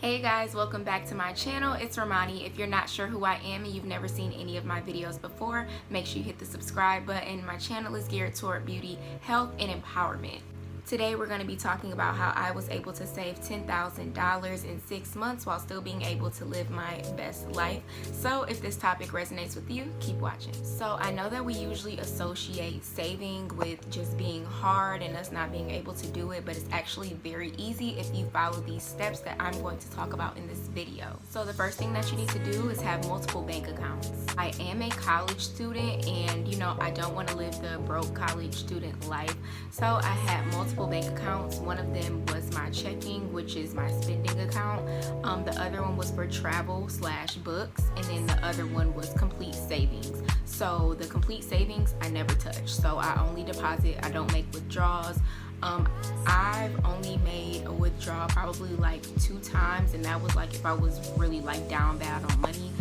Hey guys, welcome back to my channel. It's Romani. If you're not sure who I am and you've never seen any of my videos before, make sure you hit the subscribe button. My channel is geared toward beauty, health, and empowerment. Today we're going to be talking about how I was able to save $10,000 in 6 months while still being able to live my best life. So if this topic resonates with you, keep watching. So I know that we usually associate saving with just being hard and us not being able to do it, but it's actually very easy if you follow these steps that I'm going to talk about in this video. So the first thing that you need to do is have multiple bank accounts. I am a college student and I don't want to live the broke college student life. So I had multiple bank accounts. One of them was my checking, which is my spending account. The other one was for travel/books, and then the other one was complete savings. So the complete savings I never touch. So I only deposit, I don't make withdrawals. I've only made a withdrawal probably like 2 times, and that was like if I was really like down bad on money.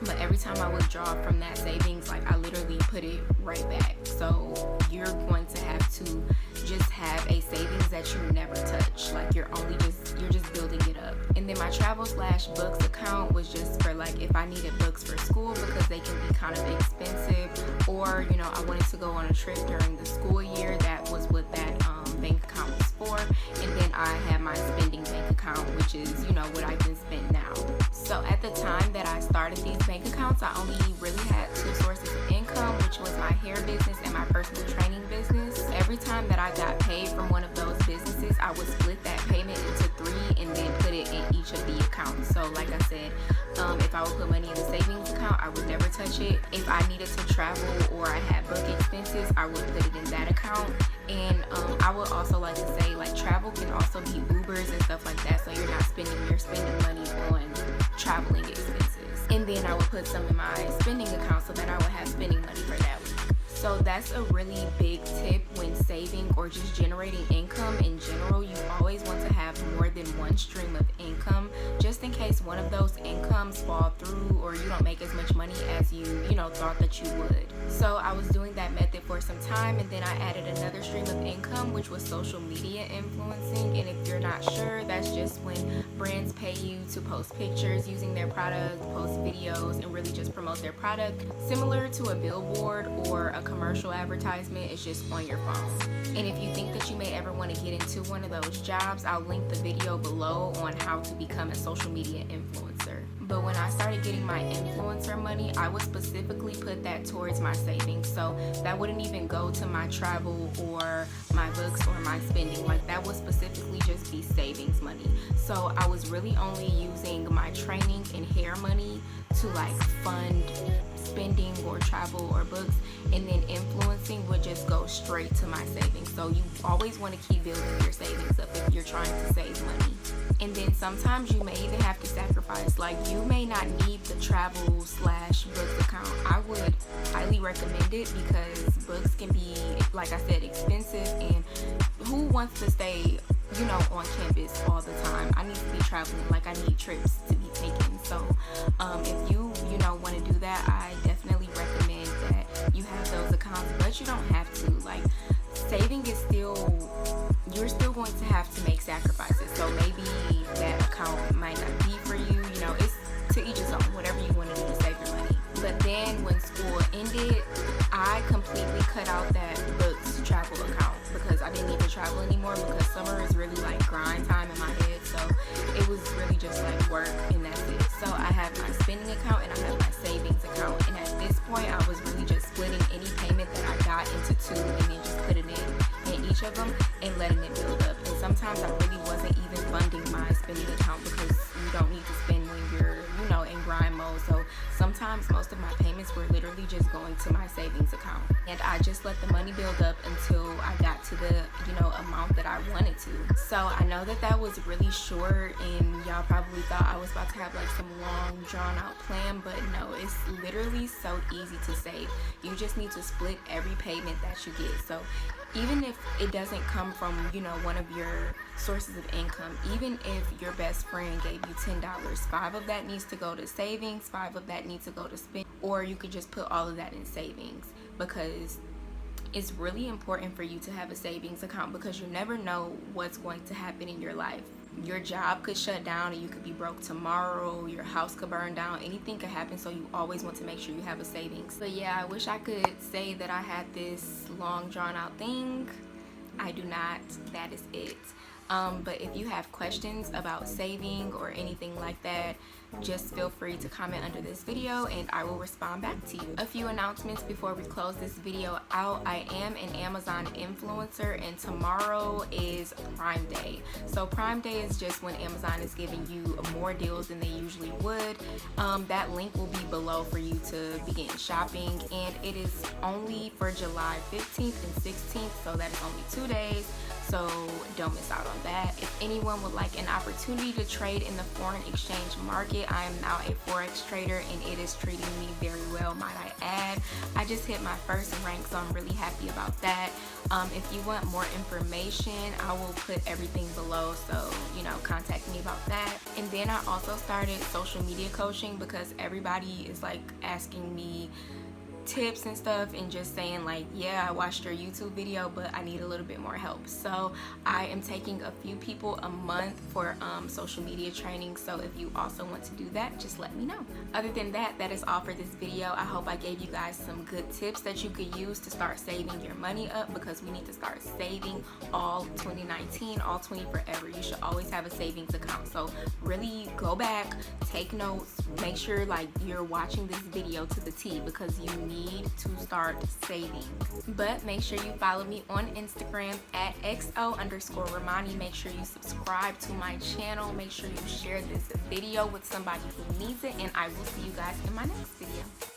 But every time I withdraw from that savings, like I literally put it right back. So you're going to have to just have a savings that you never touch. Like you're just building it up. And then my travel/books account was just for like if I needed books for school because they can be kind of expensive, or I wanted to go on a trip during the school year. That was what that bank account was for. And then I had my spending bank account, which is what I can spend now. So at the time that I started these bank accounts, I only really had 2 sources of income, which was my hair business and my personal training business. Every time that I got paid from one of those businesses, I would split that payment into 3 and then put it in each of the accounts. So like I said, if I would put money in the savings account, I would never touch it. If I needed to travel or I had book expenses, I would put it in that account. And I would also like to say, like, travel can also be Ubers and stuff like that, so you're not spending money on traveling expenses. And then I would put some in my spending account so that I would have spending money for that week. So that's a really big tip when saving or just generating income in general. You always want to have more than one stream of income, just in case one of those incomes fall through or you don't make as much money as you thought that you would. So I was doing that method for some time, and then I added another stream of income, which was social media influencing. And if you're not sure, that's just when brands pay you to post pictures using their product, post videos, and really just promote their product, similar to a billboard or a commercial advertisement. It's just on your phone. And if you think that you may ever want to get into one of those jobs, I'll link the video below on how to become a social media influencer. But when I started getting my influencer money, I would specifically put that towards my savings. So that wouldn't even go to my travel or my books or my spending. Like that would specifically just be savings money. So I was really only using my training and hair money to like fund spending or travel or books, and then influencing would just go straight to my savings. So you always want to keep building your savings up if you're trying to save money. And then sometimes you may even have to sacrifice. Like you may not need the travel/books account. I would highly recommend it because books can be, like I said, expensive, and who wants to stay on campus all the time? I need to be traveling. Like I need trips to be taken. So if you want to do that, I definitely recommend that you have those accounts, but you don't have to. Like saving is you're still going to have to make sacrifices. So maybe that account might not be for you. It's to each his own, whatever you want to do to save your money. But then when school ended, I completely cut out that books travel account because I didn't need to travel anymore, because summer is really like grind time in my head. So it was really just like work, and that's it. So I have my spending account and I have my savings account. And at this point, I was really just splitting any payment that I got into 2 and then just putting it in each of them and letting it build up. And sometimes I really wasn't even funding my spending account because you don't need to spend when you're in grind mode. So sometimes most of my payments were literally just going to my savings account, and I just let the money build up until I got to the amount that I wanted to. So I know that was really short, and y'all probably thought I was about to have like some long drawn out plan, but no, it's literally so easy to save. You just need to split every payment that you get. So even if it doesn't come from one of your sources of income, even if your best friend gave you $10, 5 of that needs to go to savings, 5 of that needs to go to spend, or you could just put all of that in savings, because it's really important for you to have a savings account, because you never know what's going to happen in your life. your job could shut down and you could be broke tomorrow, your house could burn down, anything could happen, so you always want to make sure you have a savings. But yeah, I wish I could say that I had this long drawn out thing. I do not. That is it. But if you have questions about saving or anything like that, just feel free to comment under this video and I will respond back to you. A few announcements before we close this video out. I am an Amazon influencer and tomorrow is Prime Day. So Prime Day is just when Amazon is giving you more deals than they usually would. That link will be below for you to begin shopping, and it is only for July 15th and 16th, so that is only 2 days. So don't miss out on that. If anyone would like an opportunity to trade in the foreign exchange market, I am now a Forex trader and it is treating me very well, might I add. I just hit my first rank, so I'm really happy about that. If you want more information, I will put everything below, so contact me about that. And then I also started social media coaching because everybody is like asking me tips and stuff and just saying like, yeah, I watched your YouTube video, but I need a little bit more help. So I am taking a few people a month for social media training, so if you also want to do that, just let me know. Other than that, that is all for this video. I hope I gave you guys some good tips that you could use to start saving your money up, because we need to start saving all 2019, all 20 forever. You should always have a savings account. So really go back, take notes, make sure like you're watching this video to the T, because you need to start saving. But make sure you follow me on Instagram at XO_Romani. Make sure you subscribe to my channel. Make sure you share this video with somebody who needs it, and I will see you guys in my next video.